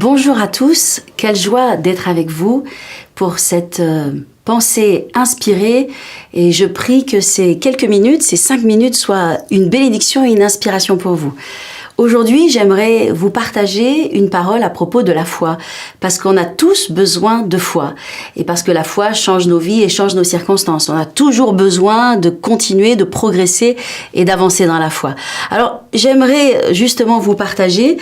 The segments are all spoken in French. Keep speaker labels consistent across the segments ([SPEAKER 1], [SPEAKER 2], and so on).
[SPEAKER 1] Bonjour à tous, quelle joie d'être avec vous pour cette pensée inspirée et je prie que ces quelques minutes, ces 5 minutes soient une bénédiction et une inspiration pour vous. Aujourd'hui, j'aimerais vous partager une parole à propos de la foi, parce qu'on a tous besoin de foi, et parce que la foi change nos vies et change nos circonstances. On a toujours besoin de continuer, de progresser et d'avancer dans la foi. Alors, j'aimerais justement vous partager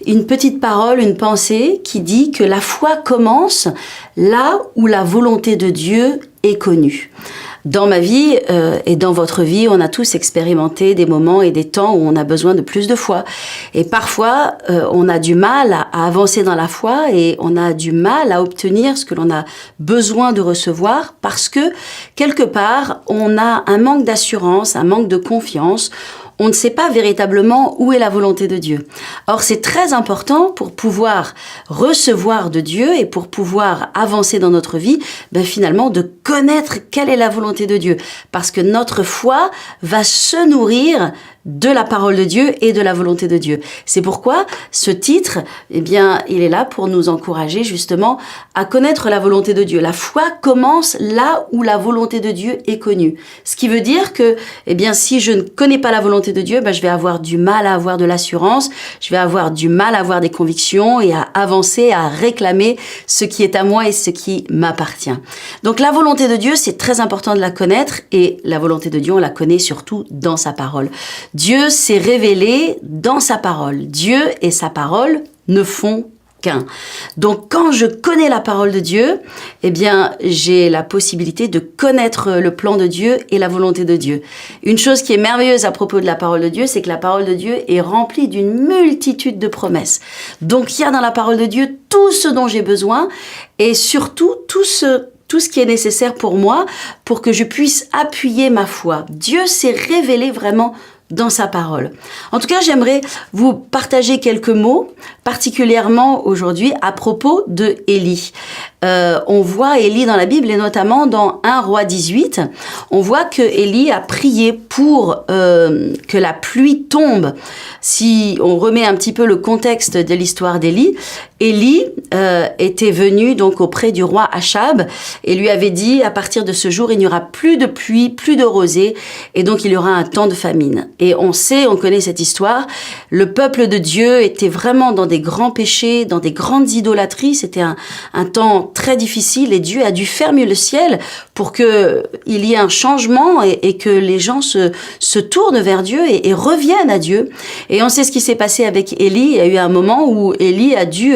[SPEAKER 1] une petite parole, une pensée qui dit que la foi commence là où la volonté de Dieu est connue. Dans ma vie et dans votre vie, on a tous expérimenté des moments et des temps où on a besoin de plus de foi. Et parfois, on a du mal à avancer dans la foi et on a du mal à obtenir ce que l'on a besoin de recevoir parce que, quelque part, on a un manque d'assurance, un manque de confiance. On ne sait pas véritablement où est la volonté de Dieu. Or, c'est très important pour pouvoir recevoir de Dieu et pour pouvoir avancer dans notre vie, finalement, de connaître quelle est la volonté de Dieu. Parce que notre foi va se nourrir de la parole de Dieu et de la volonté de Dieu. C'est pourquoi ce titre, il est là pour nous encourager justement à connaître la volonté de Dieu. La foi commence là où la volonté de Dieu est connue. Ce qui veut dire que, si je ne connais pas la volonté de Dieu, je vais avoir du mal à avoir de l'assurance, je vais avoir du mal à avoir des convictions et à avancer, à réclamer ce qui est à moi et ce qui m'appartient. Donc la volonté de Dieu, c'est très important de la connaître et la volonté de Dieu, on la connaît surtout dans sa parole. Dieu s'est révélé dans sa parole. Dieu et sa parole ne font qu'un. Donc, quand je connais la parole de Dieu, j'ai la possibilité de connaître le plan de Dieu et la volonté de Dieu. Une chose qui est merveilleuse à propos de la parole de Dieu, c'est que la parole de Dieu est remplie d'une multitude de promesses. Donc, il y a dans la parole de Dieu tout ce dont j'ai besoin et surtout tout ce qui est nécessaire pour moi pour que je puisse appuyer ma foi. Dieu s'est révélé vraiment dans sa parole. En tout cas, j'aimerais vous partager quelques mots, particulièrement aujourd'hui, à propos de Élie. On voit Élie dans la Bible, et notamment dans 1 Roi 18, on voit que Élie a prié pour que la pluie tombe. Si on remet un petit peu le contexte de l'histoire d'Élie, Élie était venu donc auprès du roi Achab et lui avait dit, à partir de ce jour, il n'y aura plus de pluie, plus de rosée, et donc il y aura un temps de famine. Et on connaît cette histoire, le peuple de Dieu était vraiment dans des grands péchés, dans des grandes idolâtries, c'était un temps très difficile et Dieu a dû fermer le ciel pour qu'il y ait un changement et que les gens se tournent vers Dieu et reviennent à Dieu. Et on sait ce qui s'est passé avec Élie. Il y a eu un moment où Élie a dû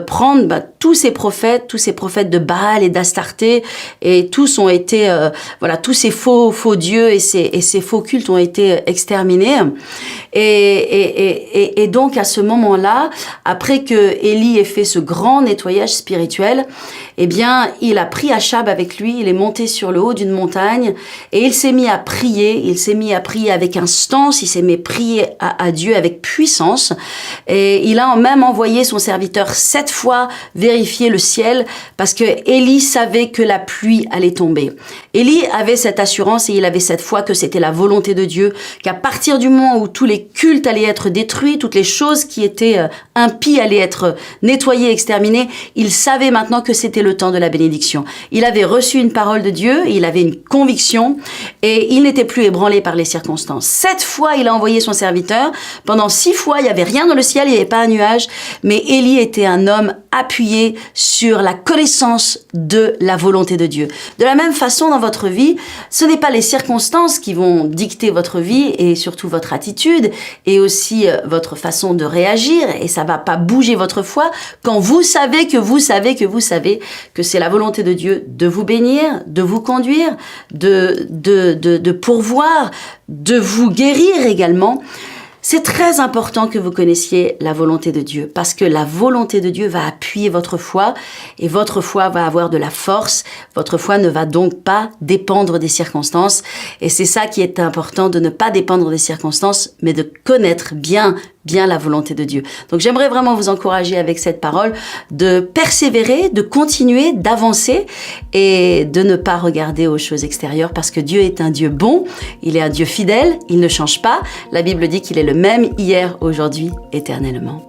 [SPEAKER 1] prendre tous ces prophètes de Baal et d'Astarté, et tous ont été, tous ces faux dieux et ces faux cultes ont été exterminés. Et donc à ce moment-là, après que Élie ait fait ce grand nettoyage spirituel, il a pris Achab avec lui, il est monté sur le haut d'une montagne et il s'est mis à prier avec instance, il s'est mis à prier à Dieu avec puissance et il a même envoyé son serviteur 7 fois vérifier le ciel parce que Élie savait que la pluie allait tomber. Élie avait cette assurance et il avait cette foi que c'était la volonté de Dieu, qu'à partir du moment où tous les cultes allaient être détruits, toutes les choses qui étaient impies allaient être nettoyées, exterminées, il savait maintenant que c'était le temps de la bénédiction. Il avait reçu une parole de Dieu, il avait une conviction et il n'était plus ébranlé par les circonstances. 7 fois, il a envoyé son serviteur. Pendant 6 fois, il n'y avait rien dans le ciel, il n'y avait pas un nuage, mais Élie était un homme appuyé sur la connaissance de la volonté de Dieu. De la même façon, dans votre vie, ce n'est pas les circonstances qui vont dicter votre vie et surtout votre attitude et aussi votre façon de réagir, et ça va pas bouger votre foi quand vous savez que c'est la volonté de Dieu de vous bénir, de vous conduire, de pourvoir, de vous guérir également. C'est très important que vous connaissiez la volonté de Dieu parce que la volonté de Dieu va appuyer votre foi et votre foi va avoir de la force. Votre foi ne va donc pas dépendre des circonstances et c'est ça qui est important, de ne pas dépendre des circonstances mais de connaître bien la volonté de Dieu. Donc j'aimerais vraiment vous encourager avec cette parole de persévérer, de continuer, d'avancer et de ne pas regarder aux choses extérieures parce que Dieu est un Dieu bon, il est un Dieu fidèle, il ne change pas. La Bible dit qu'il est le même hier, aujourd'hui, éternellement.